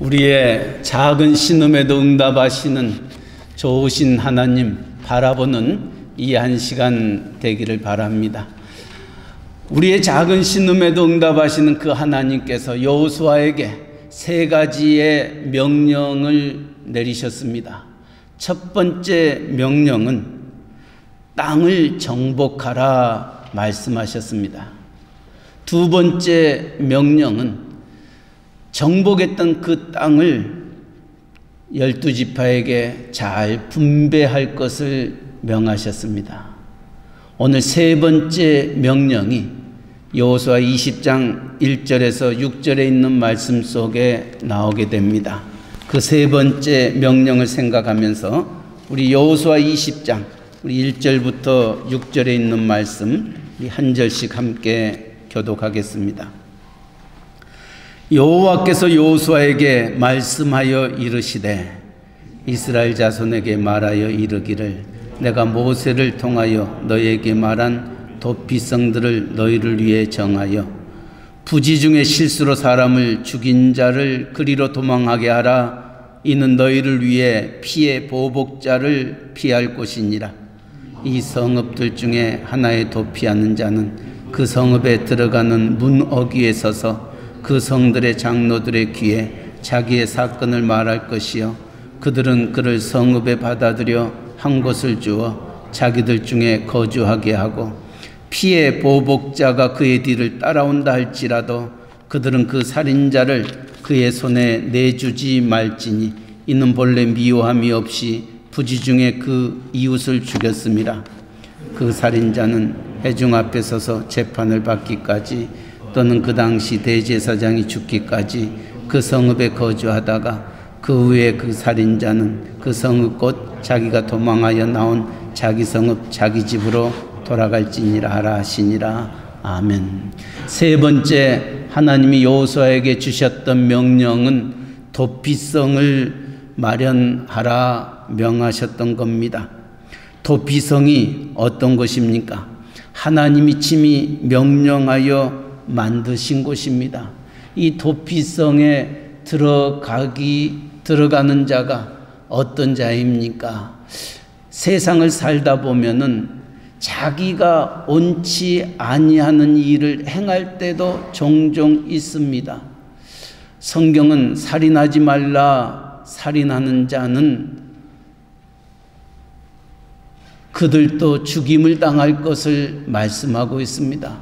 우리의 작은 신음에도 응답하시는 좋으신 하나님 바라보는 이 한 시간 되기를 바랍니다. 우리의 작은 신음에도 응답하시는 그 하나님께서 여호수아에게 세 가지의 명령을 내리셨습니다. 첫 번째 명령은 땅을 정복하라 말씀하셨습니다. 두 번째 명령은 정복했던 그 땅을 12지파에게 잘 분배할 것을 명하셨습니다. 오늘 세 번째 명령이 여호수아 20장 1절에서 6절에 있는 말씀 속에 나오게 됩니다. 그 세 번째 명령을 생각하면서 우리 여호수아 20장 우리 1절부터 6절에 있는 말씀 우리 한 절씩 함께 교독하겠습니다. 여호와께서 여호수아에게 말씀하여 이르시되 이스라엘 자손에게 말하여 이르기를 내가 모세를 통하여 너희에게 말한 도피성들을 너희를 위해 정하여 부지 중에 실수로 사람을 죽인 자를 그리로 도망하게 하라. 이는 너희를 위해 피의 보복자를 피할 곳이니라. 이 성읍들 중에 하나에 도피하는 자는 그 성읍에 들어가는 문 어귀에 서서 그 성들의 장로들의 귀에 자기의 사건을 말할 것이요 그들은 그를 성읍에 받아들여 한 곳을 주어 자기들 중에 거주하게 하고 피의 보복자가 그의 뒤를 따라온다 할지라도 그들은 그 살인자를 그의 손에 내주지 말지니 이는 본래 미워함이 없이 부지 중에 그 이웃을 죽였음이라. 그 살인자는 회중 앞에 서서 재판을 받기까지 또는 그 당시 대제사장이 죽기까지 그 성읍에 거주하다가 그 후에 그 살인자는 그 성읍 곧 자기가 도망하여 나온 자기 성읍 자기 집으로 돌아갈지니라 하라 하시니라. 아멘. 세 번째 하나님이 여호수아에게 주셨던 명령은 도피성을 마련하라 명하셨던 겁니다. 도피성이 어떤 것입니까? 하나님이 친히 명령하여 만드신 곳입니다. 이 도피성에 들어가는 자가 어떤 자입니까? 세상을 살다 보면은 자기가 옳지 아니하는 일을 행할 때도 종종 있습니다. 성경은 살인하지 말라, 살인하는 자는 그들도 죽임을 당할 것을 말씀하고 있습니다.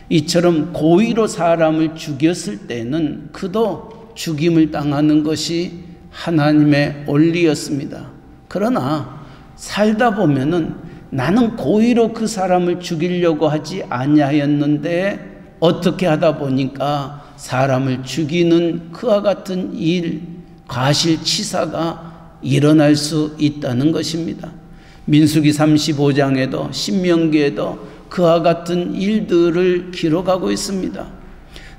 이처럼 고의로 사람을 죽였을 때는 그도 죽임을 당하는 것이 하나님의 원리였습니다. 그러나 살다 보면은 나는 고의로 그 사람을 죽이려고 하지 아니하였는데 어떻게 하다 보니까 사람을 죽이는 그와 같은 일, 과실치사가 일어날 수 있다는 것입니다. 민수기 35장에도 신명기에도 그와 같은 일들을 기록하고 있습니다.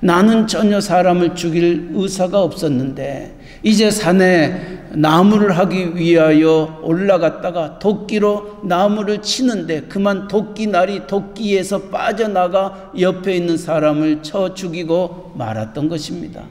나는 전혀 사람을 죽일 의사가 없었는데 이제 산에 나무를 하기 위하여 올라갔다가 도끼로 나무를 치는데 그만 도끼날이 도끼에서 빠져나가 옆에 있는 사람을 쳐 죽이고 말았던 것입니다.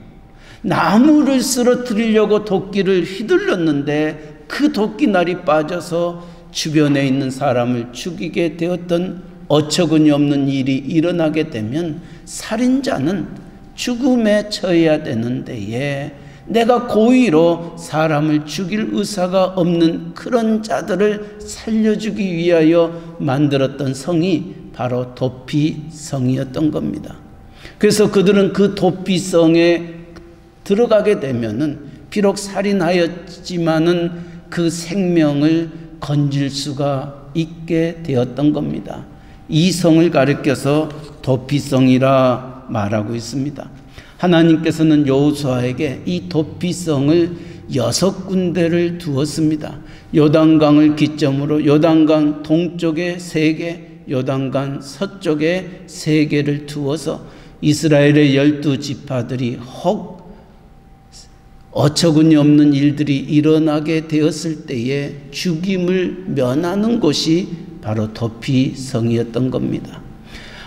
나무를 쓰러뜨리려고 도끼를 휘둘렀는데 그 도끼날이 빠져서 주변에 있는 사람을 죽이게 되었던 어처구니 없는 일이 일어나게 되면 살인자는 죽음에 처해야 되는데 내가 고의로 사람을 죽일 의사가 없는 그런 자들을 살려주기 위하여 만들었던 성이 바로 도피성이었던 겁니다. 그래서 그들은 그 도피성에 들어가게 되면은 비록 살인하였지만은 그 생명을 건질 수가 있게 되었던 겁니다. 이 성을 가리켜서 도피성이라 말하고 있습니다. 하나님께서는 여호수아에게 이 도피성을 6군데를 두었습니다. 요단강을 기점으로 요단강 동쪽에 3개, 요단강 서쪽에 3개를 두어서 이스라엘의 12지파들이 혹 어처구니 없는 일들이 일어나게 되었을 때에 죽임을 면하는 곳이 바로 도피성이었던 겁니다.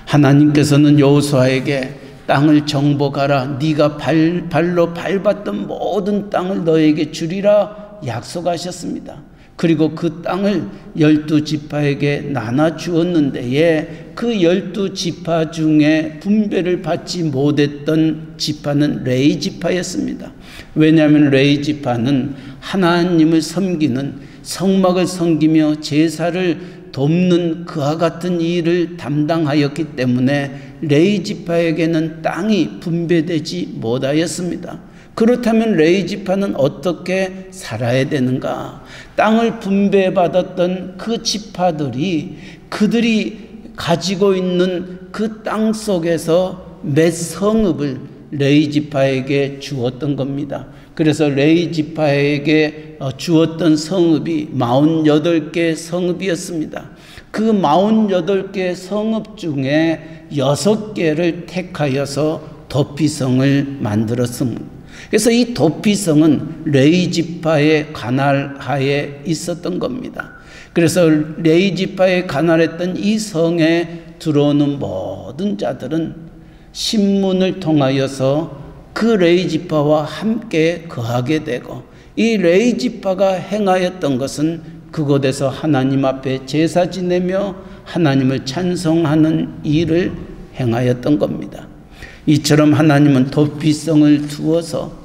하나님께서는 여호수아에게 땅을 정복하라. 네가 발로 밟았던 모든 땅을 너에게 주리라 약속하셨습니다. 그리고 그 땅을 12지파에게 나눠 주었는데 그 12지파 중에 분배를 받지 못했던 지파는 레위 지파였습니다. 왜냐하면 레위 지파는 하나님을 섬기는, 성막을 섬기며 제사를 돕는 그와 같은 일을 담당하였기 때문에 레위 지파에게는 땅이 분배되지 못하였습니다. 그렇다면 레위 지파는 어떻게 살아야 되는가? 땅을 분배받았던 그 지파들이 그들이 가지고 있는 그 땅 속에서 몇 성읍을 레위 지파에게 주었던 겁니다. 그래서 레위 지파에게 주었던 성읍이 48개 성읍이었습니다. 그 48개 성읍 중에 6개를 택하여서 도피성을 만들었습니다. 그래서 이 도피성은 레위 지파의 관할하에 있었던 겁니다. 그래서 레위 지파에 관할했던 이 성에 들어오는 모든 자들은 신문을 통하여서 그 레위 지파와 함께 거하게 되고, 이 레위 지파가 행하였던 것은 그곳에서 하나님 앞에 제사 지내며 하나님을 찬송하는 일을 행하였던 겁니다. 이처럼 하나님은 도피성을 두어서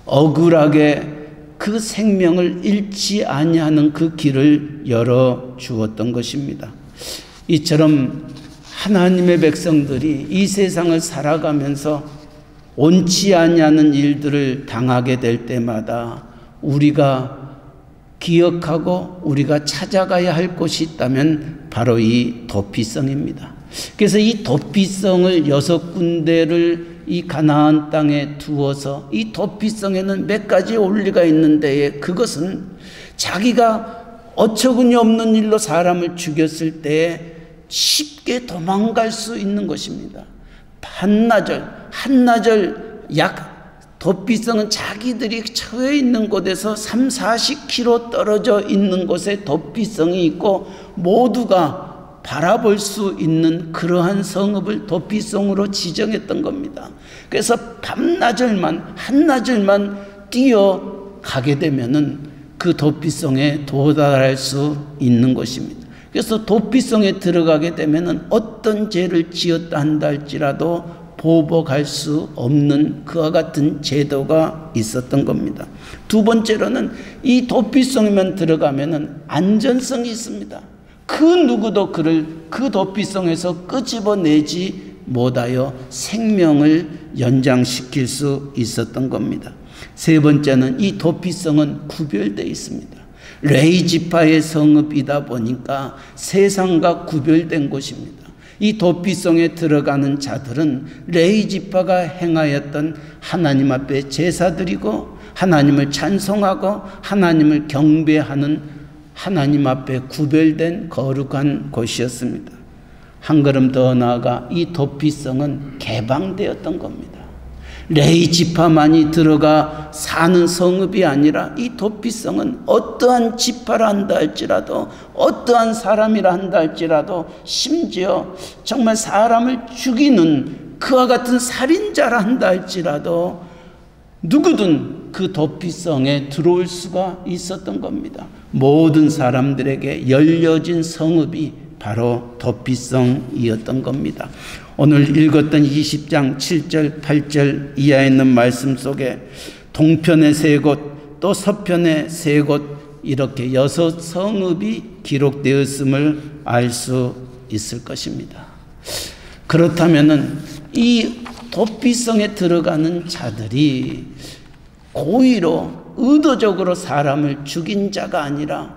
억울하게 그 생명을 잃지 아니하는 그 길을 열어 주었던 것입니다. 이처럼 하나님의 백성들이 이 세상을 살아가면서 옳지 아니하는 일들을 당하게 될 때마다 우리가 기억하고 우리가 찾아가야 할 곳이 있다면 바로 이 도피성입니다. 그래서 이 도피성을 6군데를 이 가나안 땅에 두어서, 이 도피성에는 몇 가지 원리가 있는데 그것은 자기가 어처구니 없는 일로 사람을 죽였을 때 쉽게 도망갈 수 있는 것입니다. 한나절 도피성은 자기들이 처해 있는 곳에서 30-40km 떨어져 있는 곳에 도피성이 있고 모두가 바라볼 수 있는 그러한 성읍을 도피성으로 지정했던 겁니다. 그래서 한나절만 뛰어가게 되면은 그 도피성에 도달할 수 있는 것입니다. 그래서 도피성에 들어가게 되면은 어떤 죄를 지었다 한다 할지라도 보복할 수 없는 그와 같은 제도가 있었던 겁니다. 두 번째로는 이 도피성에만 들어가면은 안전성이 있습니다. 그 누구도 그를 그 도피성에서 끄집어내지 못하여 생명을 연장시킬 수 있었던 겁니다. 세 번째는 이 도피성은 구별되어 있습니다. 레위 지파의 성읍이다 보니까 세상과 구별된 곳입니다. 이 도피성에 들어가는 자들은 레위 지파가 행하였던 하나님 앞에 제사드리고 하나님을 찬송하고 하나님을 경배하는 하나님 앞에 구별된 거룩한 곳이었습니다. 한 걸음 더 나아가 이 도피성은 개방되었던 겁니다. 레위 지파만이 들어가 사는 성읍이 아니라 이 도피성은 어떠한 지파라 한다 할지라도, 어떠한 사람이라 한다 할지라도, 심지어 정말 사람을 죽이는 그와 같은 살인자라 한다 할지라도 누구든 그 도피성에 들어올 수가 있었던 겁니다. 모든 사람들에게 열려진 성읍이 바로 도피성이었던 겁니다. 오늘 읽었던 20장 7절 8절 이하에 있는 말씀 속에 동편의 3곳 또 서편의 3곳 이렇게 6성읍이 기록되었음을 알 수 있을 것입니다. 그렇다면은 이 도피성에 들어가는 자들이 고의로 의도적으로 사람을 죽인 자가 아니라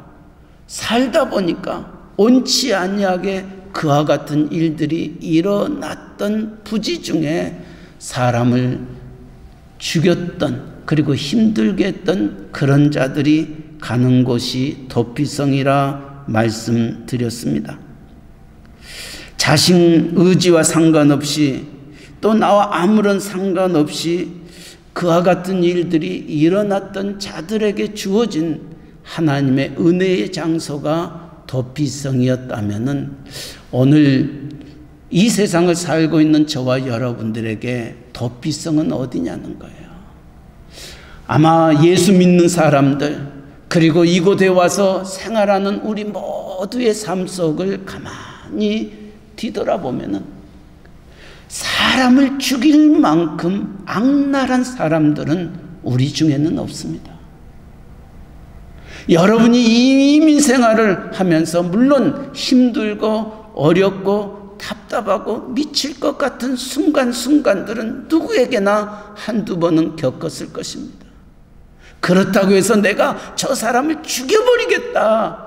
살다 보니까 옳지 아니하게 그와 같은 일들이 일어났던 부지 중에 사람을 죽였던, 그리고 힘들게 했던 그런 자들이 가는 곳이 도피성이라 말씀드렸습니다. 자신 의지와 상관없이 또 나와 아무런 상관없이 그와 같은 일들이 일어났던 자들에게 주어진 하나님의 은혜의 장소가 도피성이었다면은 오늘 이 세상을 살고 있는 저와 여러분들에게 도피성은 어디냐는 거예요. 아마 예수 믿는 사람들, 그리고 이곳에 와서 생활하는 우리 모두의 삶 속을 가만히 뒤돌아보면은 사람을 죽일 만큼 악랄한 사람들은 우리 중에는 없습니다. 여러분이 이민 생활을 하면서 물론 힘들고 어렵고 답답하고 미칠 것 같은 순간순간들은 누구에게나 한두 번은 겪었을 것입니다. 그렇다고 해서 내가 저 사람을 죽여버리겠다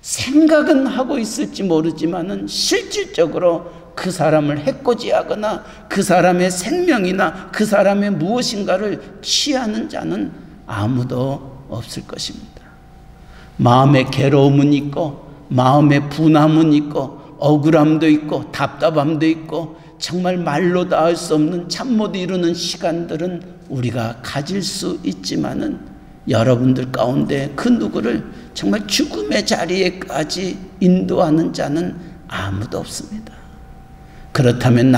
생각은 하고 있을지 모르지만은 실질적으로 그 사람을 해코지하거나 그 사람의 생명이나 그 사람의 무엇인가를 취하는 자는 아무도 없을 것입니다. 마음의 괴로움은 있고 마음의 분함은 있고 억울함도 있고 답답함도 있고 정말 말로 다 할 수 없는 잠 못 이루는 시간들은 우리가 가질 수 있지만은 여러분들 가운데 그 누구를 정말 죽음의 자리에까지 인도하는 자는 아무도 없습니다. 그렇다면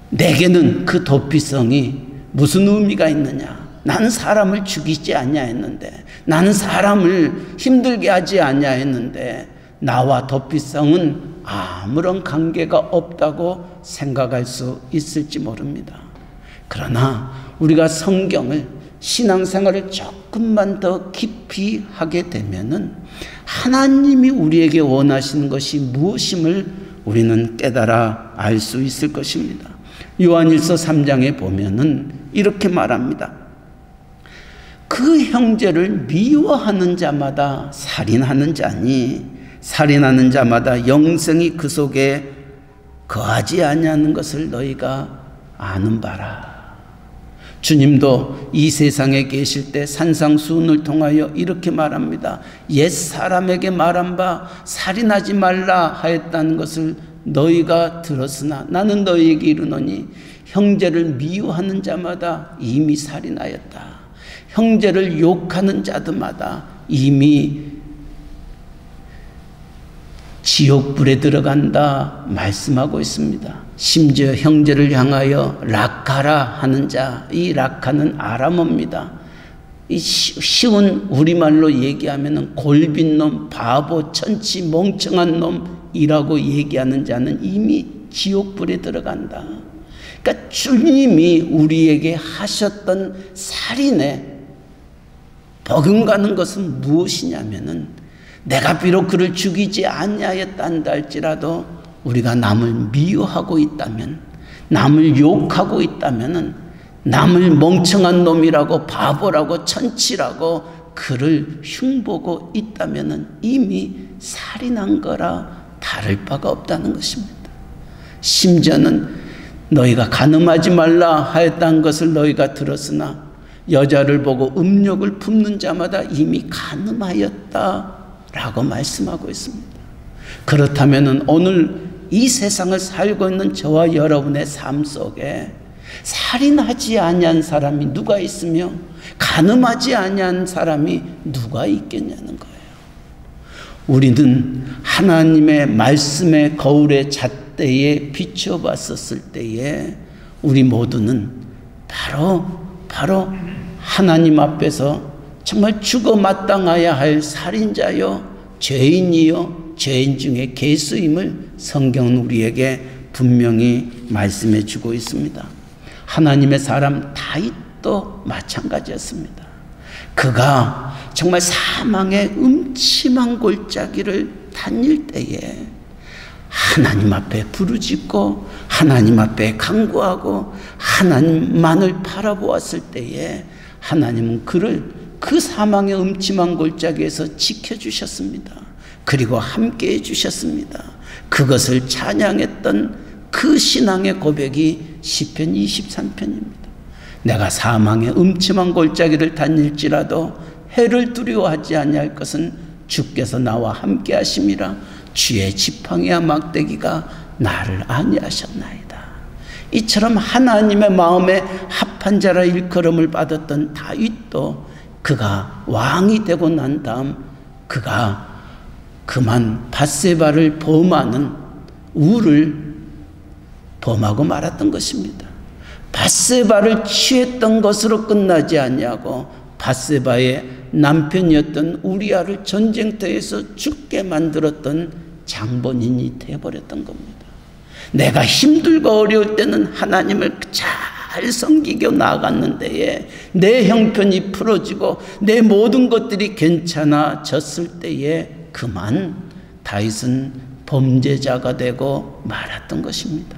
내게는 그 도피성이 무슨 의미가 있느냐? 나는 사람을 죽이지 않냐 했는데, 나는 사람을 힘들게 하지 않냐 했는데, 나와 도피성은 아무런 관계가 없다고 생각할 수 있을지 모릅니다. 그러나 우리가 성경을, 신앙생활을 조금만 더 깊이 하게 되면은 하나님이 우리에게 원하시는 것이 무엇임을 우리는 깨달아 알 수 있을 것입니다. 요한일서 3장에 보면은 이렇게 말합니다. 그 형제를 미워하는 자마다 살인하는 자니 살인하는 자마다 영생이 그 속에 거하지 아니하는 것을 너희가 아는 바라. 주님도 이 세상에 계실 때 산상수훈을 통하여 이렇게 말합니다. 옛 사람에게 말한 바 살인하지 말라 하였다는 것을 너희가 들었으나 나는 너희에게 이르노니 형제를 미워하는 자마다 이미 살인하였다. 형제를 욕하는 자들마다 이미 지옥불에 들어간다 말씀하고 있습니다. 심지어 형제를 향하여 락하라 하는 자, 이 락하는 아람어입니다. 이 쉬운 우리말로 얘기하면 골빈 놈, 바보, 천치, 멍청한 놈이라고 얘기하는 자는 이미 지옥불에 들어간다. 그러니까 주님이 우리에게 하셨던 살인에 버금가는 것은 무엇이냐면은 내가 비록 그를 죽이지 아니하였단다 할지라도 우리가 남을 미워하고 있다면, 남을 욕하고 있다면은, 남을 멍청한 놈이라고 바보라고 천치라고 그를 흉보고 있다면은 이미 살인한 거라 다를 바가 없다는 것입니다. 심지어는 너희가 간음하지 말라 하였다는 것을 너희가 들었으나 여자를 보고 음욕을 품는 자마다 이미 간음하였다 라고 말씀하고 있습니다. 그렇다면 오늘 이 세상을 살고 있는 저와 여러분의 삶 속에 살인하지 아니한 사람이 누가 있으며 간음하지 아니한 사람이 누가 있겠냐는 거예요. 우리는 하나님의 말씀의 거울의 잣대에 비춰봤었을 때에 우리 모두는 바로 하나님 앞에서 정말 죽어 마땅하여야 할 살인자요 죄인이요 죄인 중에 괴수임을 성경은 우리에게 분명히 말씀해 주고 있습니다. 하나님의 사람 다윗도 마찬가지였습니다. 그가 정말 사망의 음침한 골짜기를 다닐 때에 하나님 앞에 부르짖고 하나님 앞에 간구하고 하나님만을 바라보았을 때에 하나님은 그를 그 사망의 음침한 골짜기에서 지켜주셨습니다. 그리고 함께 해주셨습니다. 그것을 찬양했던 그 신앙의 고백이 시편 23편입니다. 내가 사망의 음침한 골짜기를 다닐지라도 해를 두려워하지 아니할 것은 주께서 나와 함께 하심이라. 주의 지팡이와 막대기가 나를 안위하셨나이다. 이처럼 하나님의 마음에 합한 자라 일컬음을 받았던 다윗도 그가 왕이 되고 난 다음 그가 그만 밧세바를 범하는 우를 범하고 말았던 것입니다. 밧세바를 취했던 것으로 끝나지 아니하고 밧세바의 남편이었던 우리아를 전쟁터에서 죽게 만들었던 장본인이 되어버렸던 겁니다. 내가 힘들고 어려울 때는 하나님을 잘 섬기고 나아갔는데 내 형편이 풀어지고 내 모든 것들이 괜찮아졌을 때에 그만 다윗은 범죄자가 되고 말았던 것입니다.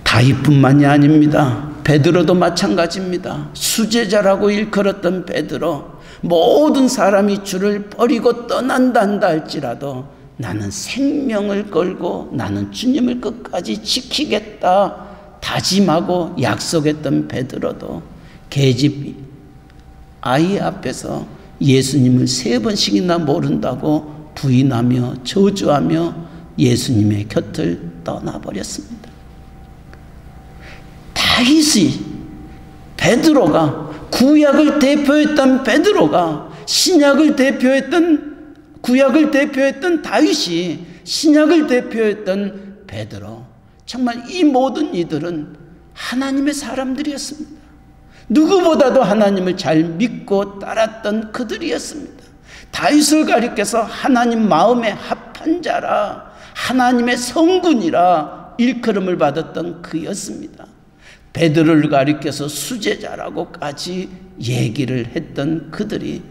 다윗뿐만이 아닙니다. 베드로도 마찬가지입니다. 수제자라고 일컬었던 베드로, 모든 사람이 주를 버리고 떠난다 한다 할지라도 나는 생명을 걸고 나는 주님을 끝까지 지키겠다 다짐하고 약속했던 베드로도 계집 아이 앞에서 예수님을 3번씩이나 모른다고 부인하며 저주하며 예수님의 곁을 떠나버렸습니다. 다윗이, 베드로가, 구약을 대표했던 베드로가, 신약을 대표했던, 구약을 대표했던 다윗이 신약을 대표했던 베드로, 정말 이 모든 이들은 하나님의 사람들이었습니다. 누구보다도 하나님을 잘 믿고 따랐던 그들이었습니다. 다윗을 가리켜서 하나님 마음에 합한 자라, 하나님의 성군이라 일컬음을 받았던 그였습니다. 베드로를 가리켜서 수제자라고까지 얘기를 했던 그들이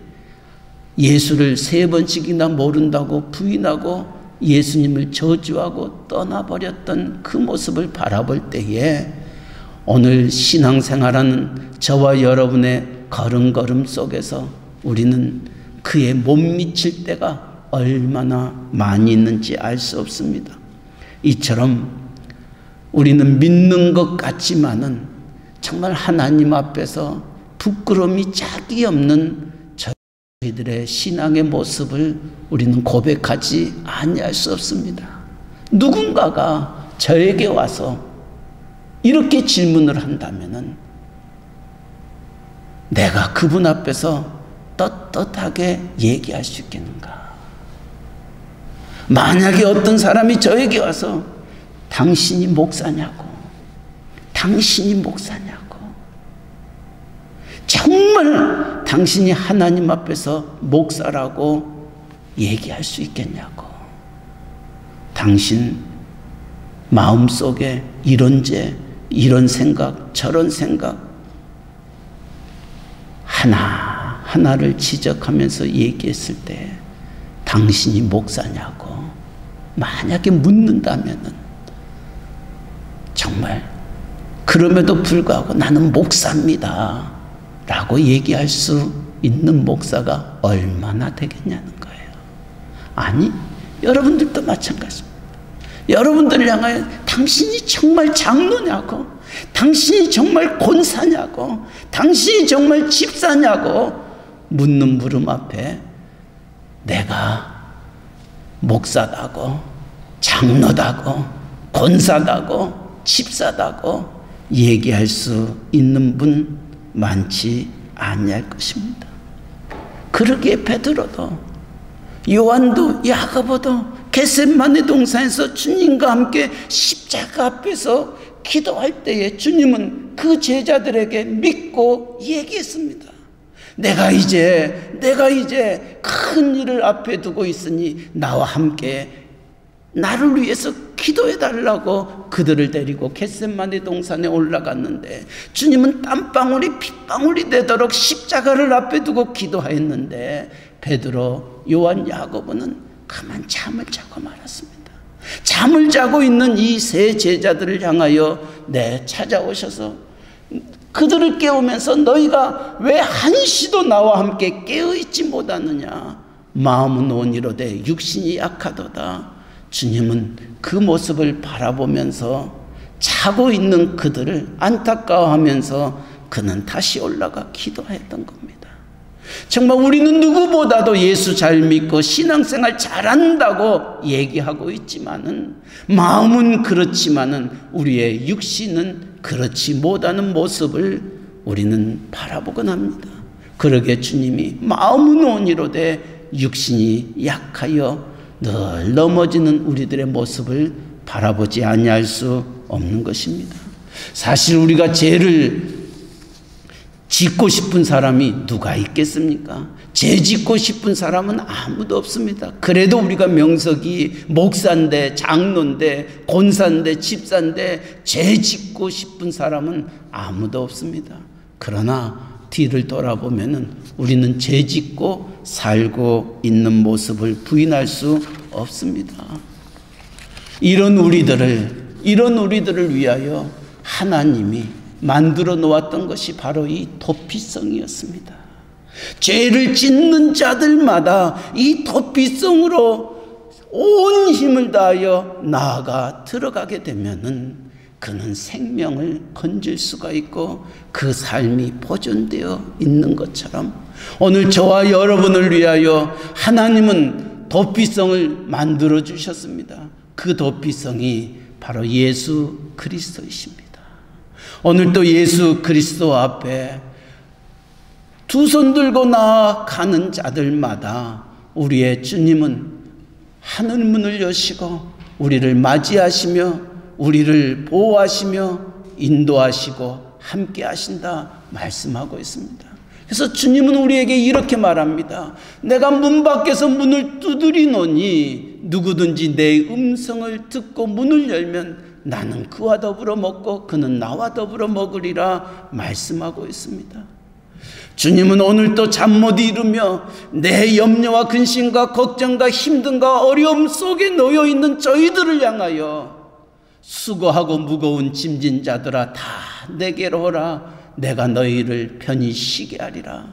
예수를 3번씩이나 모른다고 부인하고 예수님을 저주하고 떠나버렸던 그 모습을 바라볼 때에 오늘 신앙생활하는 저와 여러분의 걸음걸음 속에서 우리는 그에 못 미칠 때가 얼마나 많이 있는지 알 수 없습니다. 이처럼 우리는 믿는 것 같지만은 정말 하나님 앞에서 부끄러움이 짝이 없는 저희들의 신앙의 모습을 우리는 고백하지 아니할 수 없습니다. 누군가가 저에게 와서 이렇게 질문을 한다면은 내가 그분 앞에서 떳떳하게 얘기할 수 있겠는가? 만약에 어떤 사람이 저에게 와서 당신이 목사냐고, 당신이 목사냐고, 정말 당신이 하나님 앞에서 목사라고 얘기할 수 있겠냐고, 당신 마음속에 이런 죄, 이런 생각, 저런 생각 하나하나를 지적하면서 얘기했을 때 당신이 목사냐고 만약에 묻는다면은 정말 그럼에도 불구하고 나는 목사입니다 라고 얘기할 수 있는 목사가 얼마나 되겠냐는 거예요. 아니, 여러분들도 마찬가지입니다. 여러분들을 향하여 당신이 정말 장로냐고, 당신이 정말 권사냐고, 당신이 정말 집사냐고 묻는 물음 앞에 내가 목사다고, 장로다고, 권사다고, 집사다고 얘기할 수 있는 분 많지 아니할 것입니다. 그러기에 베드로도, 요한도, 야고보도 겟세마네 동산에서 주님과 함께 십자가 앞에서 기도할 때에 주님은 그 제자들에게 믿고 얘기했습니다. 내가 이제 큰 일을 앞에 두고 있으니 나와 함께 나를 위해서 기도해 달라고 그들을 데리고 겟세마네 동산에 올라갔는데 주님은 땀방울이 핏방울이 되도록 십자가를 앞에 두고 기도하였는데 베드로, 요한, 야고보는 가만 잠을 자고 말았습니다. 잠을 자고 있는 이 세 제자들을 향하여 찾아오셔서 그들을 깨우면서 너희가 왜 한시도 나와 함께 깨어있지 못하느냐, 마음은 온이로되 육신이 약하도다. 주님은 그 모습을 바라보면서 자고 있는 그들을 안타까워하면서 그는 다시 올라가 기도했던 겁니다. 정말 우리는 누구보다도 예수 잘 믿고 신앙생활 잘한다고 얘기하고 있지만은 마음은 그렇지만은 우리의 육신은 그렇지 못하는 모습을 우리는 바라보곤 합니다. 그러게 주님이 마음은 온이로되 육신이 약하여 늘 넘어지는 우리들의 모습을 바라보지 아니할 수 없는 것입니다. 사실 우리가 죄를 짓고 싶은 사람이 누가 있겠습니까? 죄 짓고 싶은 사람은 아무도 없습니다. 그래도 우리가 명석이 목사인데, 장로인데, 권사인데, 집사인데 죄 짓고 싶은 사람은 아무도 없습니다. 그러나 뒤를 돌아보면은 우리는 죄 짓고 살고 있는 모습을 부인할 수 없습니다. 이런 우리들을 위하여 하나님이 만들어 놓았던 것이 바로 이 도피성이었습니다. 죄를 짓는 자들마다 이 도피성으로 온 힘을 다하여 나아가 들어가게 되면은 그는 생명을 건질 수가 있고 그 삶이 보존되어 있는 것처럼 오늘 저와 여러분을 위하여 하나님은 도피성을 만들어 주셨습니다. 그 도피성이 바로 예수 그리스도이십니다. 오늘 또 예수 그리스도 앞에 두 손 들고 나아가는 자들마다 우리의 주님은 하늘 문을 여시고 우리를 맞이하시며 우리를 보호하시며 인도하시고 함께 하신다 말씀하고 있습니다. 그래서 주님은 우리에게 이렇게 말합니다. 내가 문 밖에서 문을 두드리노니 누구든지 내 음성을 듣고 문을 열면 나는 그와 더불어 먹고 그는 나와 더불어 먹으리라 말씀하고 있습니다. 주님은 오늘도 잠 못 이루며 내 염려와 근심과 걱정과 힘듦과 어려움 속에 놓여 있는 저희들을 향하여 수고하고 무거운 짐진 자들아 다 내게로 오라 내가 너희를 편히 쉬게 하리라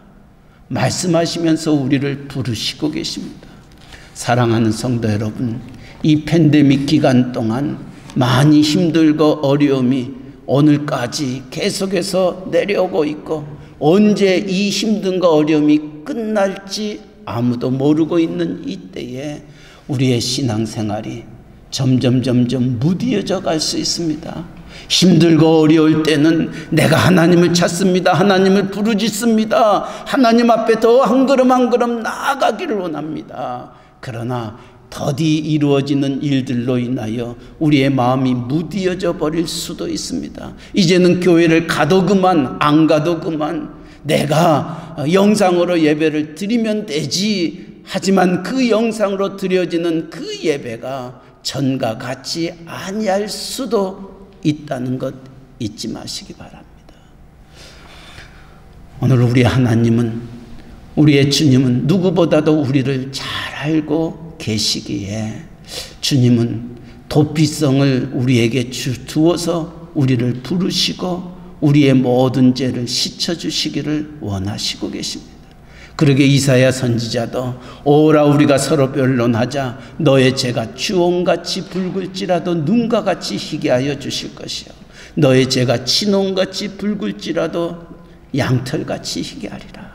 말씀하시면서 우리를 부르시고 계십니다. 사랑하는 성도 여러분, 이 팬데믹 기간 동안 많이 힘들고 어려움이 오늘까지 계속해서 내려오고 있고 언제 이 힘든과 어려움이 끝날지 아무도 모르고 있는 이때에 우리의 신앙생활이 점점 무디어져 갈 수 있습니다. 힘들고 어려울 때는 내가 하나님을 찾습니다. 하나님을 부르짖습니다. 하나님 앞에 더 한 걸음 한 걸음 나아가기를 원합니다. 그러나 더디 이루어지는 일들로 인하여 우리의 마음이 무디어져 버릴 수도 있습니다. 이제는 교회를 가도 그만 안 가도 그만 내가 영상으로 예배를 드리면 되지 하지만 그 영상으로 드려지는 그 예배가 전과 같이 아니할 수도 있다는 것 잊지 마시기 바랍니다. 오늘 우리 하나님은 우리의 주님은 누구보다도 우리를 잘 알고 계시기에 주님은 도피성을 우리에게 주어서 우리를 부르시고 우리의 모든 죄를 씻어주시기를 원하시고 계십니다. 그러게 이사야 선지자도 오라 우리가 서로 변론하자 너의 죄가 주홍같이 붉을지라도 눈과 같이 희게 하여 주실 것이요 너의 죄가 진홍같이 붉을지라도 양털같이 희게 하리라.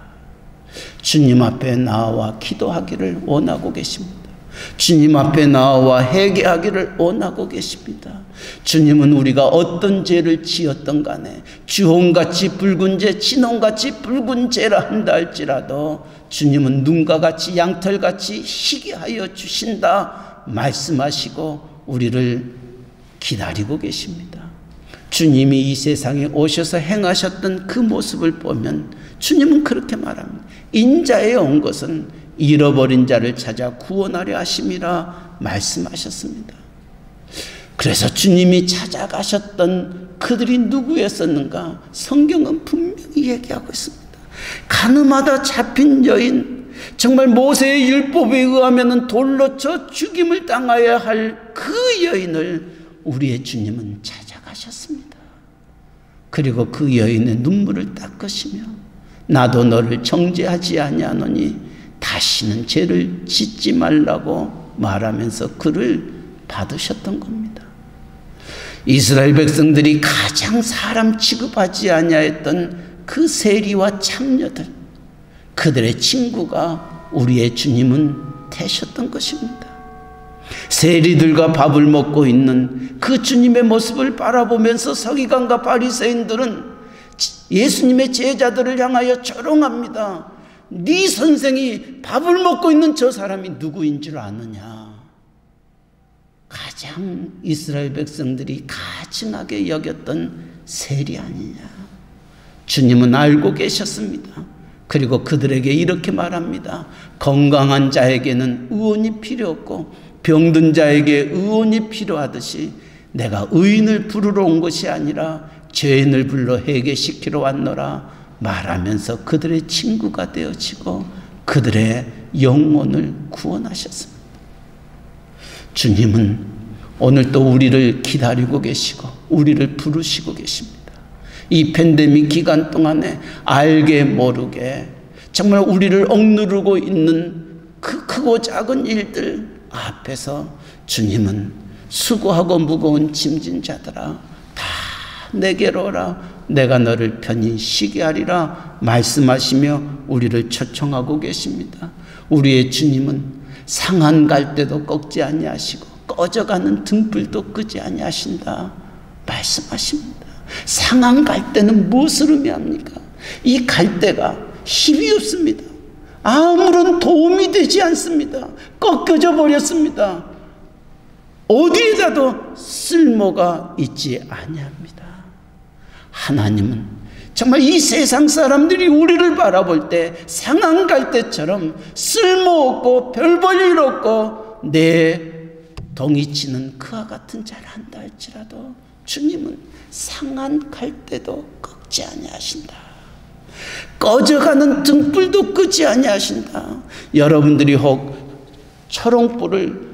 주님 앞에 나와 기도하기를 원하고 계십니다. 주님 앞에 나와 회개하기를 원하고 계십니다. 주님은 우리가 어떤 죄를 지었던 간에 주홍같이 붉은 죄, 진홍같이 붉은 죄라 한다 할지라도 주님은 눈과 같이 양털같이 희게 하여 주신다 말씀하시고 우리를 기다리고 계십니다. 주님이 이 세상에 오셔서 행하셨던 그 모습을 보면 주님은 그렇게 말합니다. 인자에 온 것은 잃어버린 자를 찾아 구원하려 하심이라 말씀하셨습니다. 그래서 주님이 찾아가셨던 그들이 누구였었는가? 성경은 분명히 얘기하고 있습니다. 가늠하다 잡힌 여인, 정말 모세의 율법에 의하면 돌로 쳐 죽임을 당하여야 할 그 여인을 우리의 주님은 찾아가셨습니다. 그리고 그 여인의 눈물을 닦으시며 나도 너를 정죄하지 아니하노니 다시는 죄를 짓지 말라고 말하면서 그를 받으셨던 겁니다. 이스라엘 백성들이 가장 사람 취급하지 아니하였던 그 세리와 창녀들, 그들의 친구가 우리의 주님은 되셨던 것입니다. 세리들과 밥을 먹고 있는 그 주님의 모습을 바라보면서 서기관과 바리새인들은 예수님의 제자들을 향하여 조롱합니다. 네 선생이 밥을 먹고 있는 저 사람이 누구인 줄 아느냐? 가장 이스라엘 백성들이 가증하게 여겼던 세리 아니냐. 주님은 알고 계셨습니다. 그리고 그들에게 이렇게 말합니다. 건강한 자에게는 의원이 필요 없고 병든 자에게 의원이 필요하듯이 내가 의인을 부르러 온 것이 아니라 죄인을 불러 회개시키러 왔노라 말하면서 그들의 친구가 되어지고 그들의 영혼을 구원하셨습니다. 주님은 오늘 또 우리를 기다리고 계시고 우리를 부르시고 계십니다. 이 팬데믹 기간 동안에 알게 모르게 정말 우리를 억누르고 있는 그 크고 작은 일들 앞에서 주님은 수고하고 무거운 짐진 자들아 다 내게로 오라 내가 너를 편히 쉬게 하리라 말씀하시며 우리를 초청하고 계십니다. 우리의 주님은 상한 갈대도 꺾지 아니하시고 꺼져가는 등불도 끄지 아니하신다 말씀하십니다. 상한 갈대는 무엇을 의미합니까? 이 갈대가 힘이 없습니다. 아무런 도움이 되지 않습니다. 꺾여져 버렸습니다. 어디에다도 쓸모가 있지 아니합니다. 하나님은 정말 이 세상 사람들이 우리를 바라볼 때 상한 갈대처럼 쓸모없고 별 볼 일 없고 내 덩이치는 그와 같은 자를 한다 할지라도 주님은 상한 갈대도 꺾지 아니하신다. 꺼져가는 등불도 끄지 아니하신다. 여러분들이 혹 초롱불을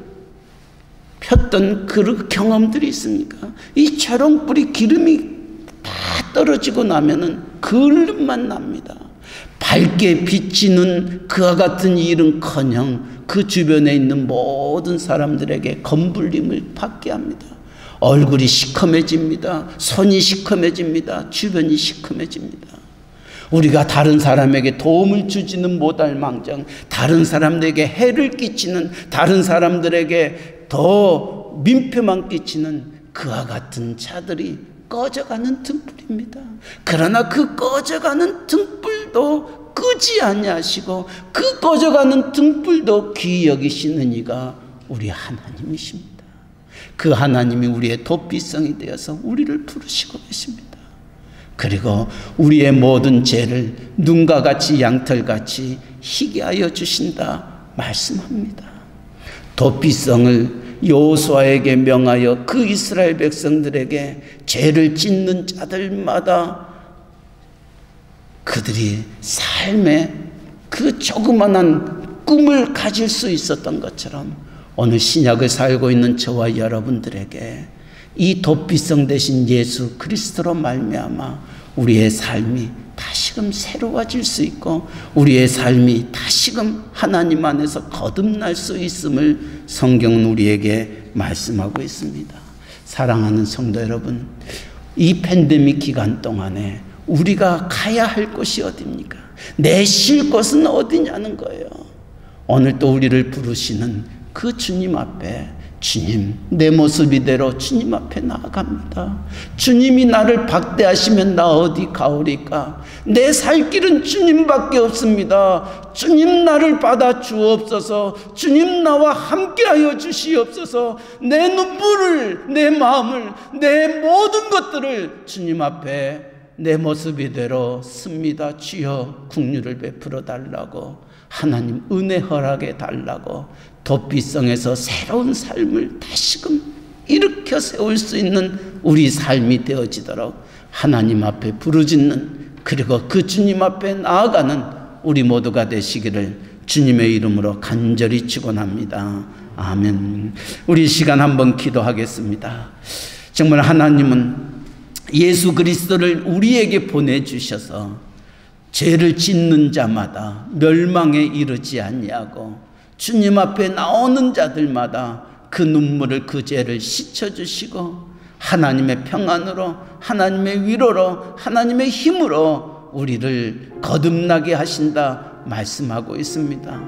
폈던 그 경험들이 있습니까? 이 초롱불이 기름이 다 떨어지고 나면은 그을름만 납니다. 밝게 비치는 그와 같은 일은커녕 그 주변에 있는 모든 사람들에게 검불림을 받게 합니다. 얼굴이 시커매집니다. 손이 시커매집니다. 주변이 시커매집니다. 우리가 다른 사람에게 도움을 주지는 못할 망정 다른 사람들에게 해를 끼치는 다른 사람들에게 더 민폐만 끼치는 그와 같은 자들이 꺼져가는 등불입니다. 그러나 그 꺼져가는 등불도 끄지 아니하시고 그 꺼져가는 등불도 귀히 여기시는 이가 우리 하나님이십니다. 그 하나님이 우리의 도피성이 되어서 우리를 부르시고 계십니다. 그리고 우리의 모든 죄를 눈과 같이 양털같이 희게 하여 주신다 말씀합니다. 도피성을 여호수아에게 명하여 그 이스라엘 백성들에게 죄를 짓는 자들마다 그들이 삶의 그 조그만한 꿈을 가질 수 있었던 것처럼 오늘 신약을 살고 있는 저와 여러분들에게 이 도피성 대신 예수 그리스도로 말미암아 우리의 삶이 다시금 새로워질 수 있고 우리의 삶이 다시금 하나님 안에서 거듭날 수 있음을 성경은 우리에게 말씀하고 있습니다. 사랑하는 성도 여러분, 이 팬데믹 기간 동안에 우리가 가야 할 곳이 어디입니까? 내 쉴 곳은 어디냐는 거예요. 오늘 또 우리를 부르시는 그 주님 앞에 주님 내 모습 이대로 주님 앞에 나아갑니다. 주님이 나를 박대하시면 나 어디 가오리까? 내 살 길은 주님밖에 없습니다. 주님 나를 받아 주옵소서. 주님 나와 함께하여 주시옵소서. 내 눈물을 내 마음을 내 모든 것들을 주님 앞에 내 모습 이대로 씁니다. 주여 긍휼을 베풀어 달라고 하나님 은혜 허락해 달라고 도피성에서 새로운 삶을 다시금 일으켜 세울 수 있는 우리 삶이 되어지도록 하나님 앞에 부르짖는 그리고 그 주님 앞에 나아가는 우리 모두가 되시기를 주님의 이름으로 간절히 축원합니다. 아멘. 우리 시간 한번 기도하겠습니다. 정말 하나님은 예수 그리스도를 우리에게 보내주셔서 죄를 짓는 자마다 멸망에 이르지 아니하고 주님 앞에 나오는 자들마다 그 눈물을 그 죄를 씻어주시고 하나님의 평안으로 하나님의 위로로 하나님의 힘으로 우리를 거듭나게 하신다 말씀하고 있습니다.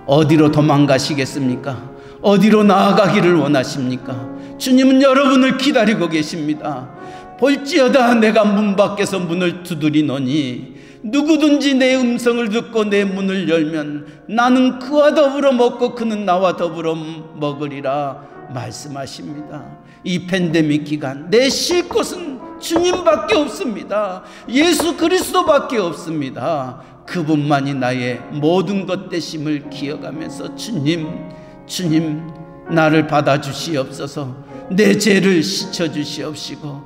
어디로 도망가시겠습니까? 어디로 나아가기를 원하십니까? 주님은 여러분을 기다리고 계십니다. 볼지어다 내가 문 밖에서 문을 두드리노니 누구든지 내 음성을 듣고 내 문을 열면 나는 그와 더불어 먹고 그는 나와 더불어 먹으리라 말씀하십니다. 이 팬데믹 기간 내 쉴 곳은 주님밖에 없습니다. 예수 그리스도밖에 없습니다. 그분만이 나의 모든 것 되심을 기억하면서 주님 나를 받아주시옵소서. 내 죄를 씻어주시옵시고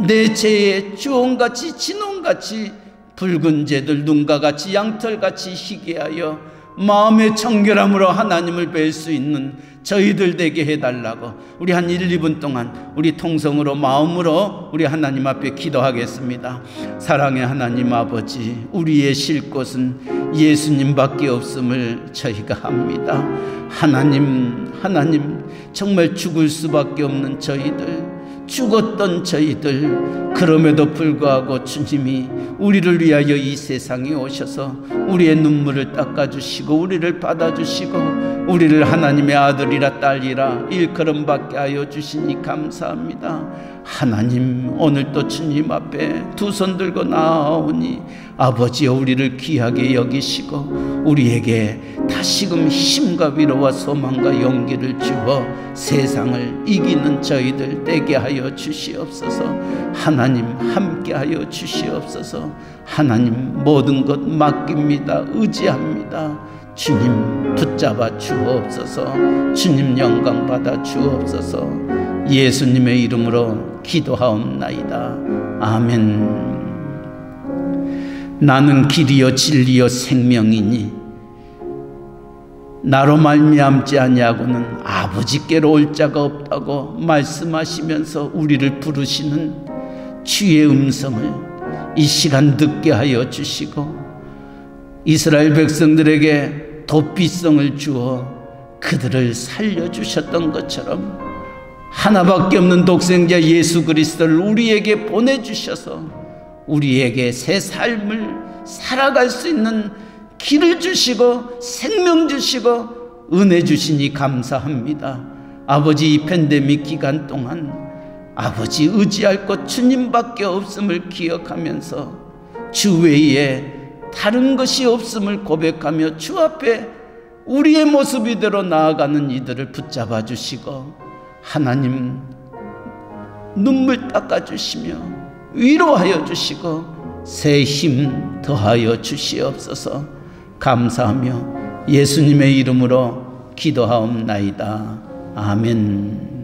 내 죄에 주홍같이 진홍같이 붉은 죄들 눈과 같이 양털같이 희게 하여 마음의 청결함으로 하나님을 뵐 수 있는 저희들 되게 해달라고 우리 한 1, 2분 동안 우리 통성으로 마음으로 우리 하나님 앞에 기도하겠습니다. 사랑의 하나님 아버지, 우리의 쉴 곳은 예수님밖에 없음을 저희가 합니다. 하나님 정말 죽을 수밖에 없는 저희들, 죽었던 저희들, 그럼에도 불구하고 주님이 우리를 위하여 이 세상에 오셔서 우리의 눈물을 닦아주시고 우리를 받아주시고 우리를 하나님의 아들이라 딸이라 일컬음받게 하여 주시니 감사합니다. 하나님, 오늘도 주님 앞에 두 손 들고 나아오니 아버지여 우리를 귀하게 여기시고 우리에게 다시금 힘과 위로와 소망과 용기를 주어 세상을 이기는 저희들 되게 하여 주시옵소서. 하나님 함께 하여 주시옵소서. 하나님 모든 것 맡깁니다. 의지합니다. 주님 붙잡아 주옵소서. 주님 영광 받아 주옵소서. 예수님의 이름으로 기도하옵나이다. 아멘. 나는 길이요 진리요 생명이니 나로 말미암지 아니하고는 아버지께로 올 자가 없다고 말씀하시면서 우리를 부르시는 주의 음성을 이 시간 듣게 하여 주시고 이스라엘 백성들에게 도피성을 주어 그들을 살려주셨던 것처럼 하나밖에 없는 독생자 예수 그리스도를 우리에게 보내주셔서 우리에게 새 삶을 살아갈 수 있는 길을 주시고 생명 주시고 은혜 주시니 감사합니다. 아버지, 이 팬데믹 기간 동안 아버지 의지할 것 주님밖에 없음을 기억하면서 주 외에 다른 것이 없음을 고백하며 주 앞에 우리의 모습 이대로 나아가는 이들을 붙잡아 주시고 하나님 눈물 닦아 주시며 위로하여 주시고 새 힘 더하여 주시옵소서. 감사하며 예수님의 이름으로 기도하옵나이다. 아멘.